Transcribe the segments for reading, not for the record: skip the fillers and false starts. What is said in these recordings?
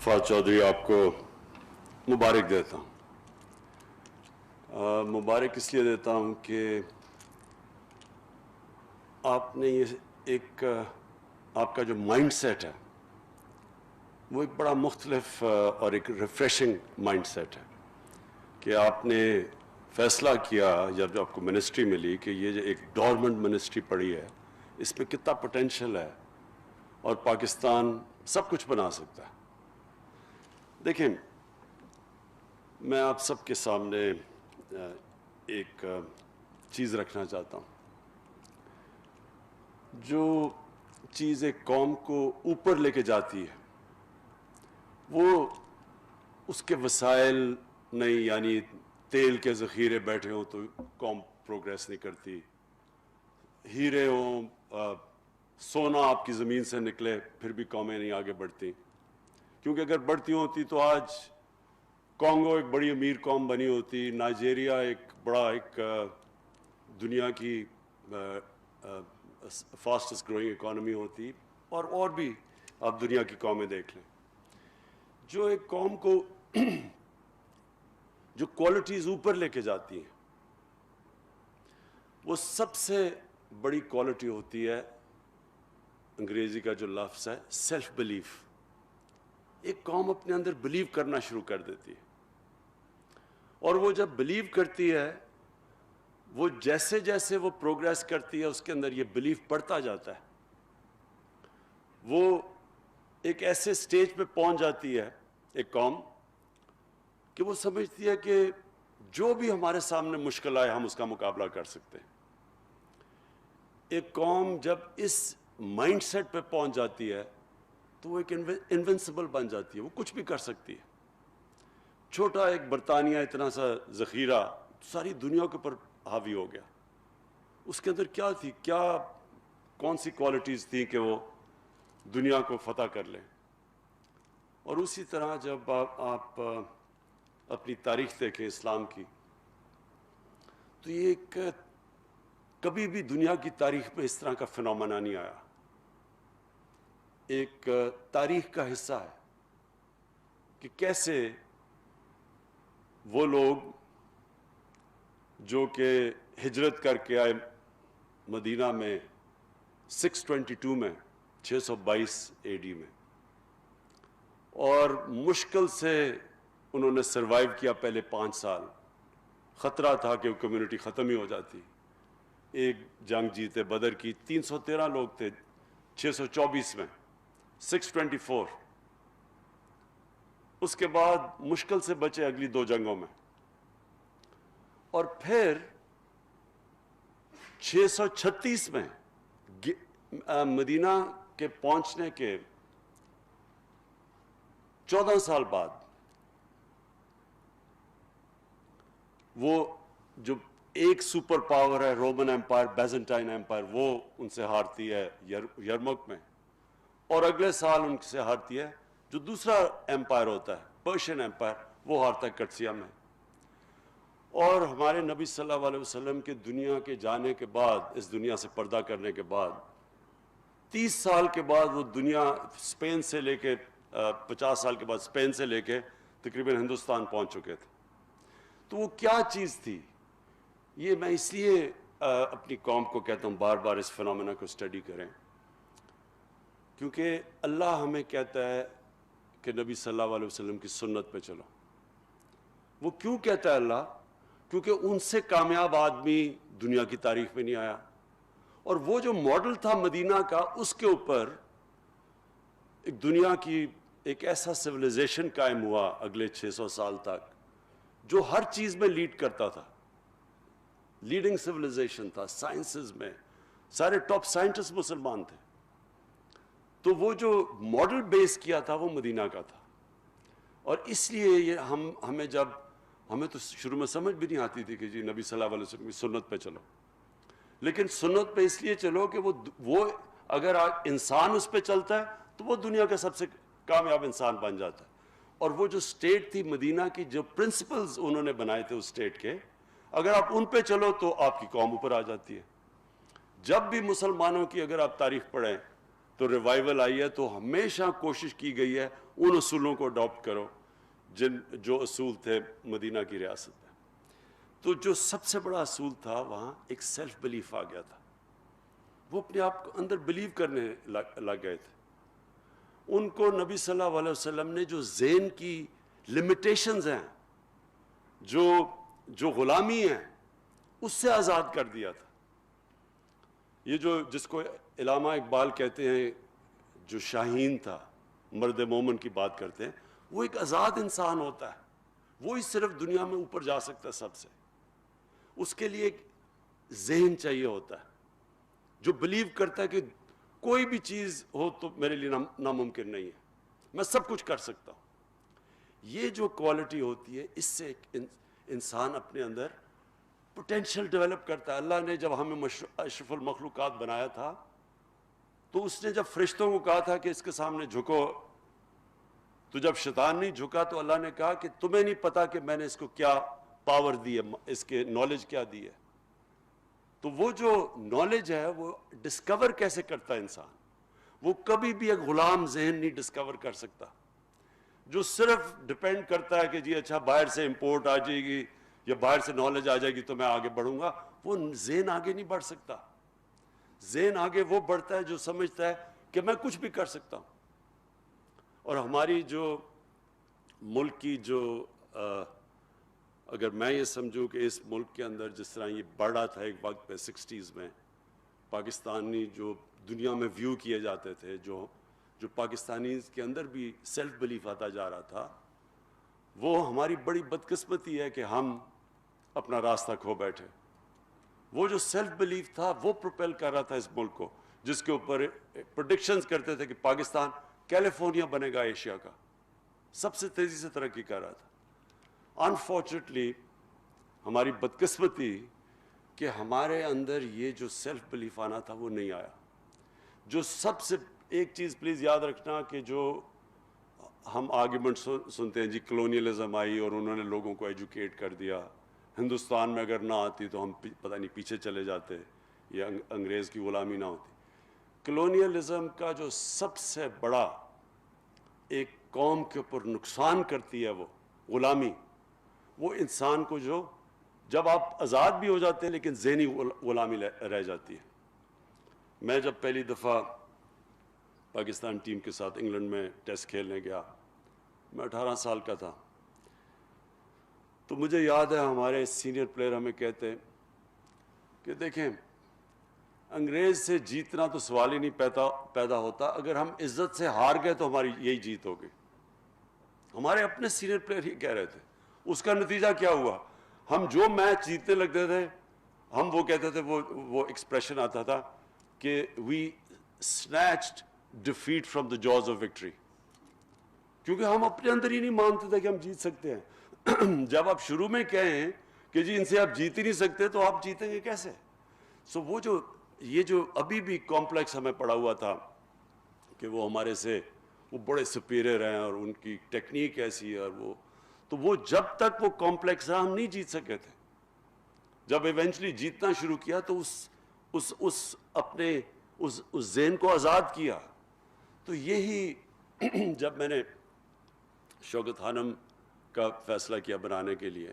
فاض چودھری آپ کو مبارک دیتا ہوں۔ مبارک اس لیے دیتا ہوں کہ آپ نے یہ ایک آپ کا جو مائنڈ سیٹ ہے وہ ایک بڑا مختلف اور ایک ریفریشنگ مائنڈ سیٹ ہے کہ آپ نے فیصلہ کیا جب آپ کو منسٹری ملی کہ یہ جو ایک ڈورمنٹ منسٹری پڑی ہے اس میں کتنا پوٹینشیل ہے اور پاکستان سب کچھ بنا سکتا ہے۔ دیکھیں، میں آپ سب کے سامنے ایک چیز رکھنا چاہتا ہوں۔ جو چیز ایک قوم کو اوپر لے کے جاتی ہے وہ اس کے وسائل نہیں، یعنی تیل کے ذخیرے بیٹھے ہوں تو قوم پروگریس نہیں کرتی، ہیرے ہوں، سونا آپ کی زمین سے نکلے پھر بھی قومیں نہیں آگے بڑھتی، کیونکہ اگر بڑھتی ہوتی تو آج کانگو ایک بڑی امیر قوم بنی ہوتی، نائجیریا ایک بڑا دنیا کی فاسٹسٹ گروئنگ اکانومی ہوتی، اور بھی آپ دنیا کی قومیں دیکھ لیں۔ جو ایک قوم کو جو کوالٹیز اوپر لے کے جاتی ہیں وہ سب سے بڑی کوالٹی ہوتی ہے، انگریزی کا جو لفظ ہے سیلف بلیف۔ ایک قوم اپنے اندر بلیو کرنا شروع کر دیتی ہے، اور وہ جب بلیو کرتی ہے وہ جیسے جیسے وہ پروگریس کرتی ہے اس کے اندر یہ بلیف بڑھتا جاتا ہے۔ وہ ایک ایسے سٹیج پہ پہنچ جاتی ہے ایک قوم کہ وہ سمجھتی ہے کہ جو بھی ہمارے سامنے مشکل آئے ہم اس کا مقابلہ کر سکتے ہیں۔ ایک قوم جب اس مائنڈ سیٹ پہ پہنچ جاتی ہے تو وہ ایک انوینسیبل بن جاتی ہے، وہ کچھ بھی کر سکتی ہے۔ چھوٹا ایک برطانیہ اتنا سا ذخیرہ ساری دنیا کے اوپر حاوی ہو گیا، اس کے اندر کیا تھی، کون سی کوالٹیز تھیں کہ وہ دنیا کو فتح کر لیں۔ اور اسی طرح جب آپ اپنی تاریخ دیکھیں اسلام کی تو یہ ایک کبھی بھی دنیا کی تاریخ میں اس طرح کا فنومنا نہیں آیا، ایک تاریخ کا حصہ ہے کہ کیسے وہ لوگ جو کہ ہجرت کر کے آئے مدینہ میں 622 میں 622 AD میں، اور مشکل سے انہوں نے سروائیو کیا پہلے 5 سال، خطرہ تھا کہ وہ کمیونٹی ختم ہی ہو جاتی۔ ایک جنگ جیتے بدر کی، 313 لوگ تھے 624 میں 624، اس کے بعد مشکل سے بچے اگلی 2 جنگوں میں، اور پھر 636 میں مدینہ کے پہنچنے کے 14 سال بعد وہ جو ایک سپر پاور ہے رومن ایمپائر، بیزنٹائن ایمپائر، وہ ان سے ہارتی ہے یرمک میں، اور اگلے سال ان سے ہارتی ہے جو دوسرا ایمپائر ہوتا ہے پرشین ایمپائر، وہ ہارتا ہے کٹسیا میں۔ اور ہمارے نبی صلی اللہ علیہ وسلم کے دنیا کے جانے کے بعد، اس دنیا سے پردہ کرنے کے بعد 30 سال کے بعد وہ دنیا اسپین سے لے کے 50 سال کے بعد اسپین سے لے کے تقریباً ہندوستان پہنچ چکے تھے۔ تو وہ کیا چیز تھی؟ یہ میں اس لیے اپنی قوم کو کہتا ہوں بار بار اس فنومینا کو اسٹڈی کریں، کیونکہ اللہ ہمیں کہتا ہے کہ نبی صلی اللہ علیہ وسلم کی سنت پہ چلو۔ وہ کیوں کہتا ہے اللہ؟ کیونکہ ان سے کامیاب آدمی دنیا کی تاریخ میں نہیں آیا، اور وہ جو ماڈل تھا مدینہ کا، اس کے اوپر ایک دنیا کی ایک ایسا سویلائزیشن قائم ہوا اگلے 600 سال تک جو ہر چیز میں لیڈ کرتا تھا، لیڈنگ سویلائزیشن تھا، سائنسز میں سارے ٹاپ سائنٹسٹ مسلمان تھے۔ تو وہ جو ماڈل بیس کیا تھا وہ مدینہ کا تھا، اور اس لیے یہ ہمیں تو شروع میں سمجھ بھی نہیں آتی تھی کہ جی نبی صلی اللہ علیہ وسلم کی سنت پہ چلو، لیکن سنت پہ اس لیے چلو کہ وہ اگر انسان اس پہ چلتا ہے تو وہ دنیا کا سب سے کامیاب انسان بن جاتا ہے۔ اور وہ جو سٹیٹ تھی مدینہ کی، جو پرنسپلز انہوں نے بنائے تھے اس سٹیٹ کے، اگر آپ ان پہ چلو تو آپ کی قوم اوپر آ جاتی ہے۔ جب بھی مسلمانوں کی اگر آپ تاریخ پڑھیں تو تو ریوائول آئی ہے. تو ہمیشہ کوشش کی گئی ہے ان اصولوں کو اڈاپٹ کرو جو اصول تھے مدینہ کی ریاست میں. تو جو سب سے بڑا اصول تھا وہاں ایک سیلف بلیف آ گیا تھا. وہ اپنے آپ کو اندر بلیو کرنے لگ گئے تھے. ان کو نبی صلی اللہ علیہ وسلم نے جو ذہن کی لمیٹیشنز ہیں, جو غلامی ہیں, اس سے آزاد کر دیا تھا. یہ جس کو علامہ اقبال کہتے ہیں, جو شاہین تھا, مرد مومن کی بات کرتے ہیں, وہ ایک آزاد انسان ہوتا ہے. وہی صرف دنیا میں اوپر جا سکتا ہے سب سے. اس کے لیے ایک ذہن چاہیے ہوتا ہے جو بلیو کرتا ہے کہ کوئی بھی چیز ہو تو میرے لیے ناممکن نہیں ہے, میں سب کچھ کر سکتا ہوں. یہ جو کوالٹی ہوتی ہے, اس سے انسان اپنے اندر پوٹینشیل ڈیولپ کرتا ہے. اللہ نے جب ہمیں اشرف المخلوقات بنایا تھا تو اس نے جب فرشتوں کو کہا تھا کہ اس کے سامنے جھکو, تو جب شیطان نہیں جھکا تو اللہ نے کہا کہ تمہیں نہیں پتا کہ میں نے اس کو کیا پاور دی ہے, اس کے نالج کیا دی ہے. تو وہ جو نالج ہے وہ ڈسکور کیسے کرتا ہے انسان؟ وہ کبھی بھی ایک غلام ذہن نہیں ڈسکور کر سکتا جو صرف ڈپینڈ کرتا ہے کہ جی اچھا باہر سے امپورٹ آ جائے گی یا باہر سے نالج آ جائے گی تو میں آگے بڑھوں گا. وہ ذہن آگے نہیں بڑھ سکتا. ذہن آگے وہ بڑھتا ہے جو سمجھتا ہے کہ میں کچھ بھی کر سکتا ہوں. اور ہماری جو ملک کی اگر میں یہ سمجھوں کہ اس ملک کے اندر جس طرح یہ بڑھا تھا ایک وقت پہ 60s میں, پاکستانی جو دنیا میں ویو کیے جاتے تھے, جو پاکستانی کے اندر بھی سیلف بلیف آتا جا رہا تھا, وہ ہماری بڑی بدقسمتی ہے کہ ہم اپنا راستہ کھو بیٹھے. وہ جو سیلف بلیف تھا وہ پروپیل کر رہا تھا اس ملک کو, جس کے اوپر پریڈکشنز کرتے تھے کہ پاکستان کیلیفورنیا بنے گا ایشیا کا, سب سے تیزی سے ترقی کر رہا تھا. انفارچونیٹلی ہماری بدقسمتی کہ ہمارے اندر یہ جو سیلف بلیف آنا تھا وہ نہیں آیا. جو سب سے ایک چیز پلیز یاد رکھنا کہ جو ہم آرگیومنٹ سنتے ہیں, جی کلونیلزم آئی اور انہوں نے لوگوں کو ایجوکیٹ کر دیا, ہندوستان میں اگر نہ آتی تو ہم پتہ نہیں پیچھے چلے جاتے یا انگریز کی غلامی نہ ہوتی. کلونیلزم کا جو سب سے بڑا ایک قوم کے اوپر نقصان کرتی ہے وہ غلامی, وہ انسان کو جب آپ آزاد بھی ہو جاتے ہیں لیکن ذہنی غلامی رہ جاتی ہے. میں جب پہلی دفعہ پاکستان ٹیم کے ساتھ انگلینڈ میں ٹیسٹ کھیلنے گیا, میں 18 سال کا تھا, تو مجھے یاد ہے ہمارے سینئر پلیئر ہمیں کہتے کہ دیکھیں انگریز سے جیتنا تو سوال ہی نہیں پیدا ہوتا, اگر ہم عزت سے ہار گئے تو ہماری یہی جیت ہوگی. ہمارے اپنے سینئر پلیئر ہی کہہ رہے تھے. اس کا نتیجہ کیا ہوا؟ ہم جو میچ جیتنے لگتے تھے ہم وہ کہتے تھے, وہ ایکسپریشن آتا تھا کہ وی snatched defeat from the jaws of victory, کیونکہ ہم اپنے اندر ہی نہیں مانتے تھے کہ ہم جیت سکتے ہیں. جب آپ شروع میں کہیں کہ جی ان سے آپ جیت ہی نہیں سکتے تو آپ جیتیں گے کیسے؟ وہ یہ جو ابھی بھی کمپلیکس ہمیں پڑا ہوا تھا کہ وہ ہمارے سے وہ بڑے سپیریئر ہیں اور ان کی ٹیکنیک ایسی ہے, اور تو وہ جب تک وہ کمپلیکس رہا ہم نہیں جیت سکے تھے. جب ایونچولی جیتنا شروع کیا تو اس ذہن کو آزاد کیا. تو یہی جب میں نے شوکت خانم کا فیصلہ کیا بنانے کے لیے,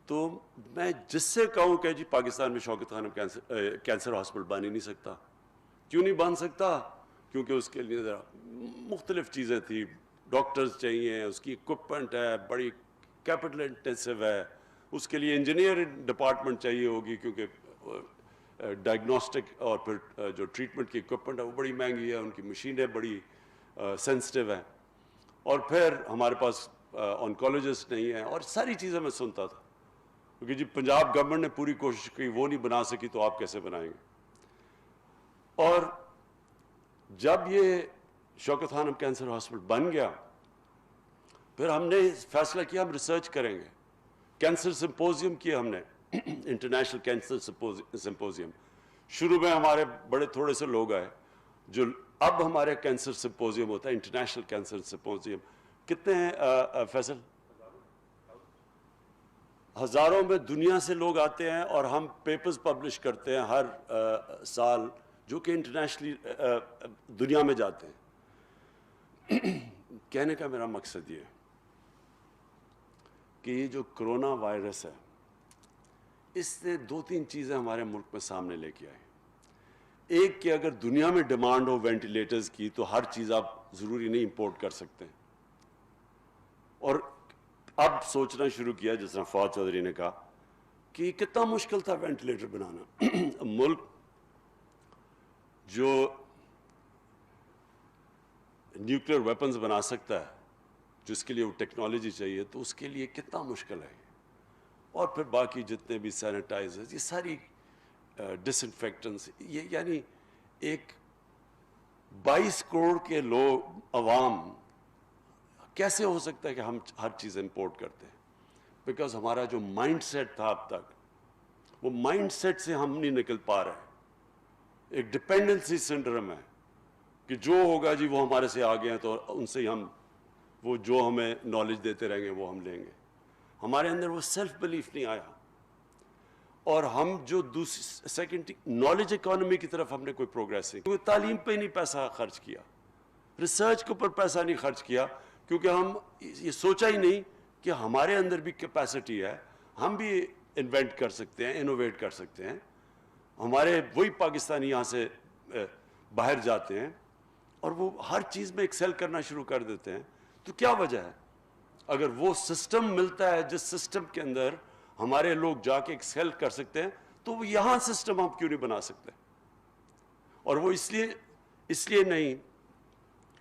تو میں جس سے کہوں کہ جی پاکستان میں شوکت خانم کینسر ہاسپٹل بن ہی نہیں سکتا. کیوں نہیں بن سکتا؟ کیونکہ اس کے لیے مختلف چیزیں تھیں, ڈاکٹرز چاہیے, اس کی اکوپمنٹ ہے, بڑی کیپٹل انٹینسو ہے, اس کے لیے انجینئر ڈپارٹمنٹ چاہیے ہوگی کیونکہ ڈائگنوسٹک اور پھر جو ٹریٹمنٹ کی اکوپمنٹ ہے وہ بڑی مہنگی ہے, ان کی مشینیں بڑی سینسٹیو ہیں, اور پھر ہمارے پاس آنکولوجسٹ نہیں ہیں, اور ساری چیزیں میں سنتا تھا. کیونکہ جی پنجاب گورنمنٹ نے پوری کوشش کی, وہ نہیں بنا سکی تو آپ کیسے بنائیں گے؟ اور جب یہ شوکت خانم کینسر ہاسپٹل بن گیا, پھر ہم نے فیصلہ کیا ہم ریسرچ کریں گے. کینسر سمپوزیم کیا ہم نے, انٹرنیشنل کینسر سمپوزیم. شروع میں ہمارے بڑے تھوڑے سے لوگ آئے, جو اب ہمارے کینسر سمپوزیم ہوتا ہے انٹرنیشنل کینسر سمپوزیم. کتنے ہیں فیصل؟ ہزاروں میں دنیا سے لوگ آتے ہیں, اور ہم پیپرز پبلش کرتے ہیں ہر سال جو کہ انٹرنیشنلی دنیا میں جاتے ہیں. کہنے کا میرا مقصد یہ ہے کہ یہ جو کرونا وائرس ہے اس نے 2-3 چیزیں ہمارے ملک میں سامنے لے کے آئی. ایک کہ اگر دنیا میں ڈیمانڈ ہو وینٹیلیٹرز کی تو ہر چیز آپ ضروری نہیں امپورٹ کر سکتے ہیں. اور اب سوچنا شروع کیا جس طرح فواد چودھری نے کہا کہ کتنا مشکل تھا وینٹیلیٹر بنانا. ملک جو نیوکلیر ویپنز بنا سکتا ہے جس کے لیے وہ ٹیکنالوجی چاہیے تو اس کے لیے کتنا مشکل ہے. اور پھر باقی جتنے بھی سینیٹائزرز یہ ساری ڈس انفیکٹنٹس یہ یعنی ایک 22 کروڑ کے لوگ عوام کیسے ہو سکتا ہے کہ ہم ہر چیز امپورٹ کرتے ہیں. بیکاز ہمارا جو مائنڈ سیٹ تھا اب تک وہ مائنڈ سیٹ سے ہم نہیں نکل پا رہے. ایک ڈپینڈنسی سنڈرم ہے کہ جو ہوگا جی وہ ہمارے سے آگے ہیں تو ان سے ہم وہ جو ہمیں نالج دیتے رہیں گے وہ ہم لیں گے. ہمارے اندر وہ سیلف بلیف نہیں آیا. اور ہم جو دوسری سیکنڈ نالج اکانومی کی طرف ہم نے کوئی پروگریس نہیں کیونکہ تعلیم پہ نہیں پیسہ خرچ کیا, ریسرچ کے اوپر پیسہ نہیں خرچ کیا کیونکہ ہم یہ سوچا ہی نہیں کہ ہمارے اندر بھی کیپیسٹی ہے, ہم بھی انوینٹ کر سکتے ہیں, انوویٹ کر سکتے ہیں. ہمارے وہی پاکستانی یہاں سے باہر جاتے ہیں اور وہ ہر چیز میں ایکسل کرنا شروع کر دیتے ہیں. تو کیا وجہ ہے؟ اگر وہ سسٹم ملتا ہے جس سسٹم کے اندر ہمارے لوگ جا کے ایکسل کر سکتے ہیں تو وہ یہاں سسٹم ہم کیوں نہیں بنا سکتے؟ اور وہ اس لیے نہیں.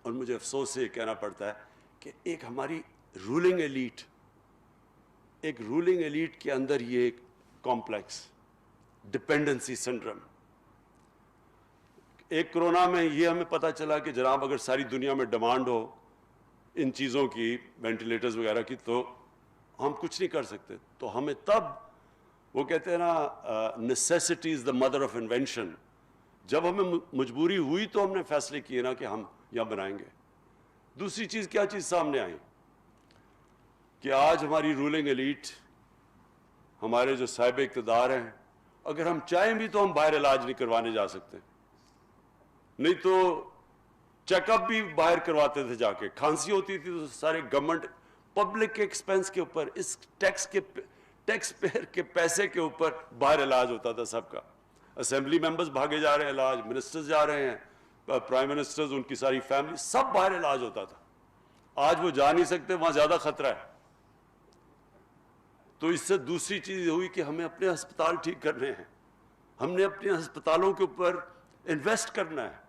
اور مجھے افسوس سے یہ کہنا پڑتا ہے کہ ایک ہماری رولنگ ایلیٹ کے اندر یہ ایک کمپلیکس ڈپینڈنسی سنڈرم. ایک کرونا میں یہ ہمیں پتہ چلا کہ جناب اگر ساری دنیا میں ڈیمانڈ ہو ان چیزوں کی وینٹیلیٹرز وغیرہ کی تو ہم کچھ نہیں کر سکتے. تو ہمیں تب وہ کہتے ہیں نا necessity is the mother of invention. جب ہمیں مجبوری ہوئی تو ہم نے فیصلے کیے نا کہ ہم یہاں بنائیں گے. دوسری چیز کیا چیز سامنے آئی کہ آج ہماری رولنگ ایلیٹ ہمارے جو صاحب اقتدار ہیں اگر ہم چاہیں بھی تو ہم باہر علاج نہیں کروانے جا سکتے. نہیں تو چیک اپ بھی باہر کرواتے تھے جا کے. کھانسی ہوتی تھی تو سارے گورنمنٹ پبلک کے ایکسپینس کے اوپر اس ٹیکس پیئر کے پیسے کے اوپر باہر علاج ہوتا تھا سب کا. اسمبلی ممبرز بھاگے جا رہے ہیں علاج, منسٹرز جا رہے ہیں, پرائم منسٹرز ان کی ساری فیملی سب باہر علاج ہوتا تھا. آج وہ جا نہیں سکتے, وہاں زیادہ خطرہ ہے. تو اس سے دوسری چیز ہوئی کہ ہمیں اپنے ہسپتال ٹھیک کرنے ہیں, ہم نے اپنے ہسپتالوں کے اوپر انویسٹ کرنا ہے,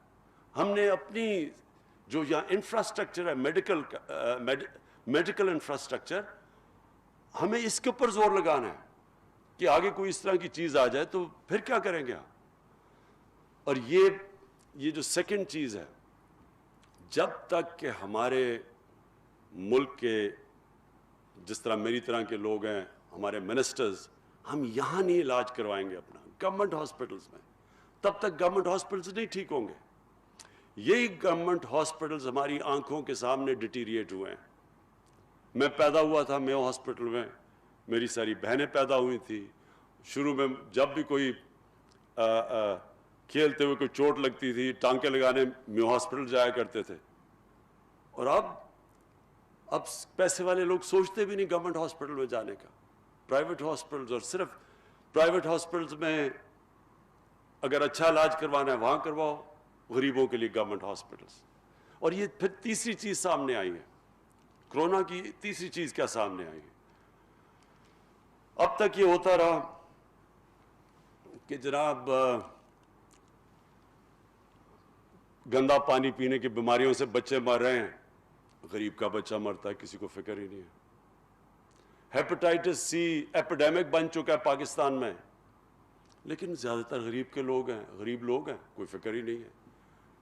ہم نے اپنی جو یہاں انفراسٹرکچر ہے میڈیکل انفراسٹرکچر ہمیں اس کے اوپر زور لگانا ہے کہ آگے کوئی اس طرح کی چیز آ جائے تو پھر کیا کریں گے. اور یہ جو سیکنڈ چیز ہے, جب تک کہ ہمارے ملک کے جس طرح میری طرح کے لوگ ہیں ہمارے منسٹرز ہم یہاں نہیں علاج کروائیں گے اپنا گورنمنٹ ہاسپٹلز میں, تب تک گورنمنٹ ہاسپٹلز نہیں ٹھیک ہوں گے. یہی گورنمنٹ ہاسپٹلز ہماری آنکھوں کے سامنے ڈیٹیریٹ ہوئے ہیں. میں پیدا ہوا تھا میو ہاسپٹل میں, میری ساری بہنیں پیدا ہوئی تھیں. شروع میں جب بھی کوئی کھیلتے ہوئے کوئی چوٹ لگتی تھی ٹانکے لگانے میو ہاسپٹل جایا کرتے تھے. اور اب پیسے والے لوگ سوچتے بھی نہیں گورنمنٹ ہاسپٹل میں جانے کا. پرائیویٹ ہاسپٹلز, اور صرف پرائیویٹ ہاسپٹلز میں اگر اچھا علاج کروانا ہے وہاں کرواؤ, غریبوں کے لیے گورنمنٹ ہاسپٹلز. اور یہ پھر تیسری چیز سامنے آئی ہے, کرونا کی تیسری چیز کیا سامنے آئی ہے. اب تک یہ ہوتا رہا کہ جناب گندا پانی پینے کی بیماریوں سے بچے مر رہے ہیں, غریب کا بچہ مرتا ہے کسی کو فکر ہی نہیں ہے. ہیپاٹائٹس سی ایپیڈیمک بن چکا ہے پاکستان میں, لیکن زیادہ تر غریب لوگ ہیں, کوئی فکر ہی نہیں ہے.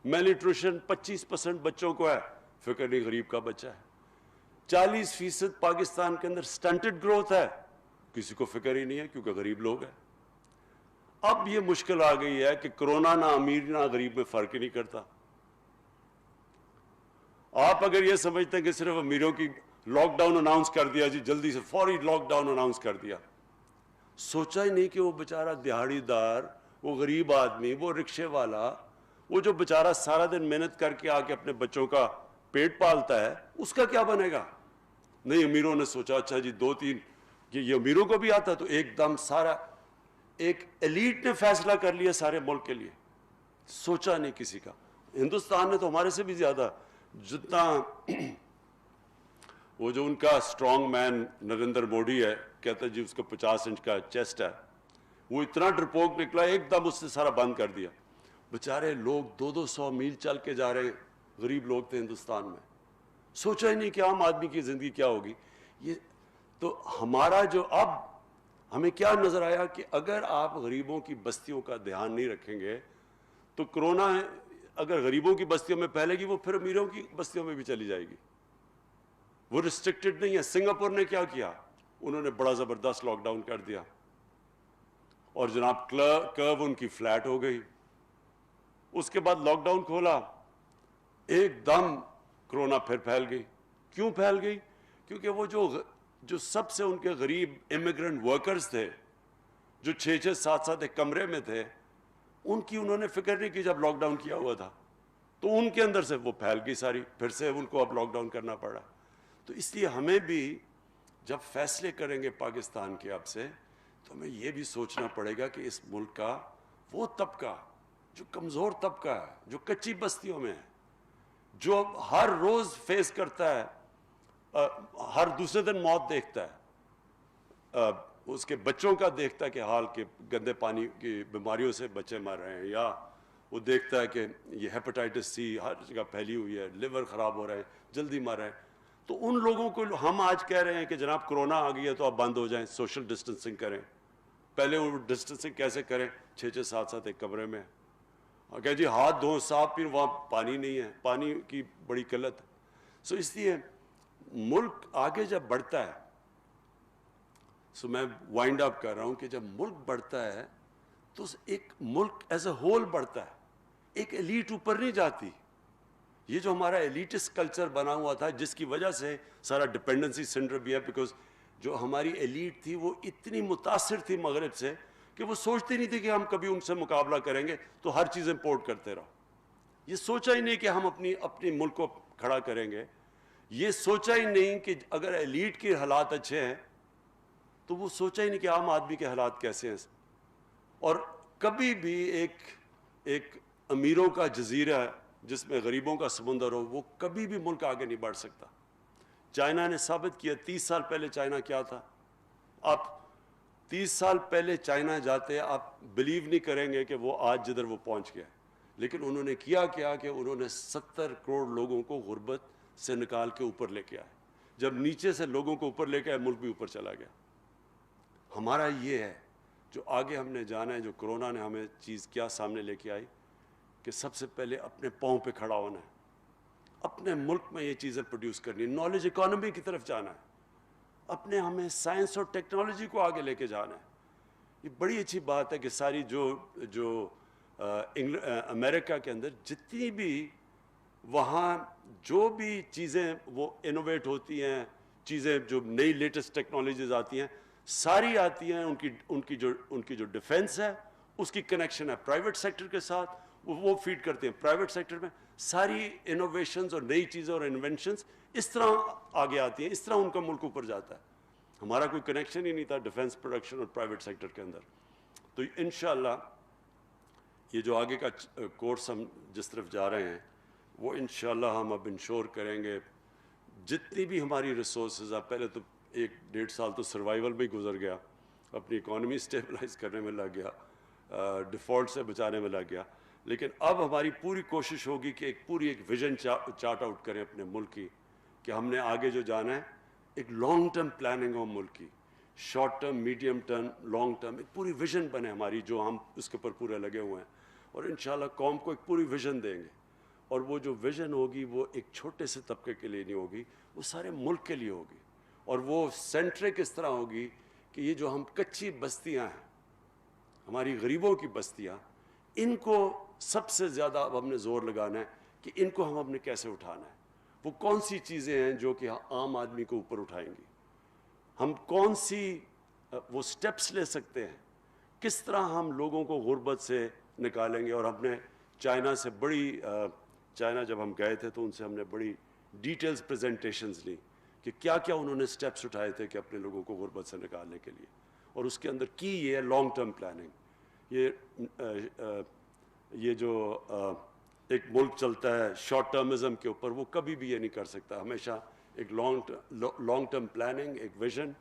میل نیوٹریشن 25% بچوں کو ہے, فکر نہیں غریب کا بچہ ہے. 40% پاکستان کے اندر سٹنٹڈ گروتھ ہے, کسی کو فکر ہی نہیں ہے کیونکہ غریب لوگ ہیں. اب یہ مشکل آ گئی ہے کہ کرونا نہ امیر نہ غریب میں فرق ہی نہیں کرتا. آپ اگر یہ سمجھتے ہیں کہ صرف امیروں کی لاک ڈاؤن اناؤنس کر دیا جی, جلدی سے فوری لاک ڈاؤن اناؤنس کر دیا, سوچا ہی نہیں کہ وہ بیچارہ دہاڑی دار وہ غریب آدمی, وہ رکشے والا, وہ جو بیچارہ سارا دن محنت کر کے آ کے اپنے بچوں کا پیٹ پالتا ہے, اس کا کیا بنے گا؟ نہیں, امیروں نے سوچا اچھا جی 2-3 یہ امیروں کو بھی آتا, تو ایک دم سارا ایک ایلیٹ نے فیصلہ کر لیا سارے ملک کے لیے, سوچا نہیں کسی کا. ہندوستان نے تو ہمارے سے بھی زیادہ, جتنا وہ جو ان کا اسٹرانگ مین نریندر مودی ہے, کہتا ہے جی اس کو 50 انچ کا چیسٹ ہے, وہ اتنا ڈرپوک نکلا ایک دم اس نے سارا بند کر دیا. بیچارے لوگ 200 میل چل کے جا رہے ہیں, غریب لوگ تھے ہندوستان میں, سوچا ہی نہیں کہ عام آدمی کی زندگی کیا ہوگی. یہ تو ہمارا جو اب ہمیں کیا نظر آیا کہ اگر آپ غریبوں کی بستیوں کا دھیان نہیں رکھیں گے تو کرونا اگر غریبوں کی بستیوں میں پھیلے گی وہ پھر امیروں کی بستیوں میں بھی چلی جائے گی. وہ ریسٹرکٹڈ نہیں ہے. سنگاپور نے کیا کیا, انہوں نے بڑا زبردست لاک ڈاؤن کر دیا, اور جناب کرو ان کی فلیٹ ہو گئی. اس کے بعد لاک ڈاؤن کھولا, ایک دم کرونا پھر پھیل گئی. کیوں پھیل گئی؟ کیونکہ وہ جو سب سے ان کے غریب امیگرنٹ ورکرز تھے, جو 6-7 ایک کمرے میں تھے, ان کی انہوں نے فکر نہیں کی جب لاک ڈاؤن کیا ہوا تھا, تو ان کے اندر سے وہ پھیل گئی ساری, پھر سے ان کو اب لاک ڈاؤن کرنا پڑا. تو اس لیے ہمیں بھی جب فیصلے کریں گے پاکستان کے اب سے, تو ہمیں یہ بھی سوچنا پڑے گا کہ اس ملک کا وہ طبقہ جو کمزور طبقہ ہے, جو کچی بستیوں میں ہے, جو ہر روز فیس کرتا ہے, ہر دوسرے دن موت دیکھتا ہے, اس کے بچوں کا دیکھتا ہے کہ حال کے گندے پانی کی بیماریوں سے بچے مر رہے ہیں, یا وہ دیکھتا ہے کہ یہ ہیپاٹائٹس سی ہر جگہ پھیلی ہوئی ہے, لیور خراب ہو رہے ہیں, جلدی مر رہے ہیں. تو ان لوگوں کو ہم آج کہہ رہے ہیں کہ جناب کرونا آ گئی ہے تو آپ بند ہو جائیں, سوشل ڈسٹنسنگ کریں. پہلے وہ ڈسٹنسنگ کیسے کریں؟ 6-7 ایک کمرے میں, کہ جی ہاتھ دھویں صاف, پھر وہاں پانی نہیں ہے, پانی کی بڑی قلت. سو اس لیے ملک آگے جب بڑھتا ہے, سو میں وائنڈ اپ کر رہا ہوں کہ جب ملک بڑھتا ہے تو ایک ملک ایز اے ہول بڑھتا ہے, ایک ایلیٹ اوپر نہیں جاتی. یہ جو ہمارا ایلیٹس کلچر بنا ہوا تھا, جس کی وجہ سے سارا ڈپینڈنسی سینٹر بھی ہے, بیکاز جو ہماری ایلیٹ تھی وہ اتنی متاثر تھی مغرب سے کہ وہ سوچتی نہیں تھی کہ ہم کبھی ان سے مقابلہ کریں گے, تو ہر چیز امپورٹ کرتے رہو. یہ سوچا ہی نہیں کہ ہم اپنی ملک کو کھڑا کریں گے. یہ سوچا ہی نہیں کہ اگر ایلیٹ کے حالات اچھے ہیں تو وہ سوچا ہی نہیں کہ عام آدمی کے حالات کیسے ہیں. اور کبھی بھی ایک امیروں کا جزیرہ جس میں غریبوں کا سمندر ہو, وہ کبھی بھی ملک آگے نہیں بڑھ سکتا. چائنا نے ثابت کیا, 30 سال پہلے چائنا کیا تھا. آپ 30 سال پہلے چائنا جاتے آپ بلیو نہیں کریں گے کہ وہ آج جدھر وہ پہنچ گیا. لیکن انہوں نے کیا کہ انہوں نے 70 کروڑ لوگوں کو غربت سے نکال کے اوپر لے کے آئے. جب نیچے سے لوگوں کو اوپر لے کے آئے, ملک بھی اوپر چلا گیا. ہمارا یہ ہے جو آگے ہم نے جانا ہے, جو کرونا نے ہمیں چیز کیا سامنے لے کے آئی, کہ سب سے پہلے اپنے پاؤں پہ کھڑا ہونا ہے, اپنے ملک میں یہ چیزیں پروڈیوس کرنی, نالج اکانومی کی طرف جانا ہے, اپنے ہمیں سائنس اور ٹیکنالوجی کو آگے لے کے جانا ہے. یہ بڑی اچھی بات ہے کہ ساری جو امریکہ کے اندر جتنی بھی وہاں جو بھی چیزیں وہ انوویٹ ہوتی ہیں, چیزیں جو نئی لیٹسٹ ٹیکنالوجیز آتی ہیں, ساری آتی ہیں ان کی جو ڈیفنس ہے اس کی کنیکشن ہے پرائیویٹ سیکٹر کے ساتھ, وہ فیڈ کرتے ہیں پرائیویٹ سیکٹر میں. ساری انوویشنز اور نئی چیزیں اور انوینشنز اس طرح آگے آتی ہیں, اس طرح ان کا ملک اوپر جاتا ہے. ہمارا کوئی کنیکشن ہی نہیں تھا ڈیفنس پروڈکشن اور پرائیویٹ سیکٹر کے اندر. تو انشاءاللہ یہ جو آگے کا کورس ہم جس طرف جا رہے ہیں, وہ انشاءاللہ ہم اب انشور کریں گے جتنی بھی ہماری ریسورسز, اب پہلے تو 1-1.5 سال تو سروائیول میں ہی گزر گیا, اپنی اکانومی اسٹیبلائز کرنے میں لگ گیا, ڈیفالٹ سے بچانے میں لگ گیا. لیکن اب ہماری پوری کوشش ہوگی کہ ایک ویژن چارٹ آؤٹ کریں اپنے ملک کی, کہ ہم نے آگے جو جانا ہے ایک لانگ ٹرم پلاننگ ہو ملک کی, short term, medium term, long term, ایک پوری ویژن بنے ہماری, جو ہم اس کے اوپر پورے لگے ہوئے ہیں. اور انشاءاللہ قوم کو ایک پوری ویژن دیں گے, اور وہ جو ویژن ہوگی وہ ایک چھوٹے سے طبقے کے لیے نہیں ہوگی, وہ سارے ملک کے لیے ہوگی. اور وہ سینٹرک اس طرح ہوگی کہ یہ جو ہم کچی بستیاں ہیں, ہماری غریبوں کی بستیاں, ان کو سب سے زیادہ اب ہم نے زور لگانا ہے کہ ان کو ہم نے کیسے اٹھانا ہے. وہ کون سی چیزیں ہیں جو کہ عام آدمی کو اوپر اٹھائیں گی, ہم کون سی وہ سٹیپس لے سکتے ہیں, کس طرح ہم لوگوں کو غربت سے نکالیں گے. اور ہم نے چائنا سے چائنا جب ہم گئے تھے تو ان سے ہم نے بڑی ڈیٹیلز پریزنٹیشنز لی کہ کیا کیا انہوں نے سٹیپس اٹھائے تھے کہ اپنے لوگوں کو غربت سے نکالنے کے لیے. اور اس کے اندر کی یہ ہے لانگ ٹرم پلاننگ. یہ جو ایک ملک چلتا ہے شارٹ ٹرمزم کے اوپر, وہ کبھی بھی یہ نہیں کر سکتا. ہمیشہ ایک لانگ ٹرم پلاننگ, ایک ویژن,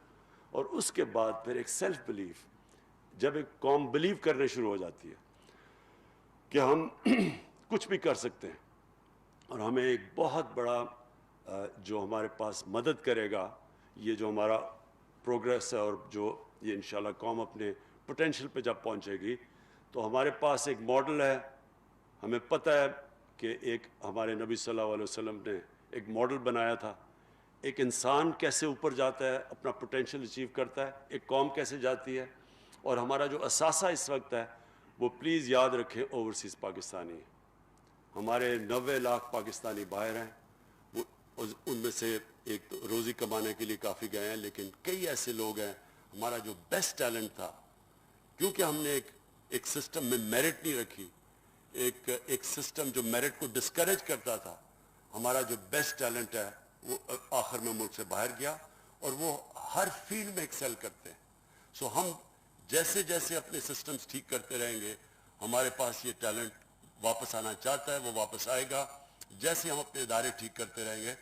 اور اس کے بعد پھر ایک سیلف بلیف. جب ایک قوم بلیو کرنے شروع ہو جاتی ہے کہ ہم کچھ بھی کر سکتے ہیں, اور ہمیں ایک بہت بڑا جو ہمارے پاس مدد کرے گا, یہ جو ہمارا پروگریس ہے, اور جو یہ انشاءاللہ قوم اپنے پوٹینشیل پہ جب پہنچے گی, تو ہمارے پاس ایک ماڈل ہے. ہمیں پتہ ہے کہ ایک ہمارے نبی صلی اللہ علیہ وسلم نے ایک ماڈل بنایا تھا, ایک انسان کیسے اوپر جاتا ہے, اپنا پوٹینشیل اچیو کرتا ہے, ایک قوم کیسے جاتی ہے. اور ہمارا جو اثاثہ اس وقت ہے وہ پلیز یاد رکھیں اوورسیز پاکستانی ہے. ہمارے 90 لاکھ پاکستانی باہر ہیں, وہ ان میں سے ایک تو روزی کمانے کے لیے کافی گئے ہیں, لیکن کئی ایسے لوگ ہیں. ہمارا جو بیسٹ ٹیلنٹ تھا, کیونکہ ہم نے ایک سسٹم میں میرٹ نہیں رکھی, ایک سسٹم جو میرٹ کو ڈسکریج کرتا تھا, ہمارا جو بیسٹ ٹیلنٹ ہے وہ آخر میں ملک سے باہر گیا, اور وہ ہر فیلڈ میں ایکسل کرتے ہیں. سو ہم جیسے جیسے اپنے سسٹمز ٹھیک کرتے رہیں گے, ہمارے پاس یہ ٹیلنٹ واپس آنا چاہتا ہے, وہ واپس آئے گا. جیسے ہم اپنے ادارے ٹھیک کرتے رہیں گے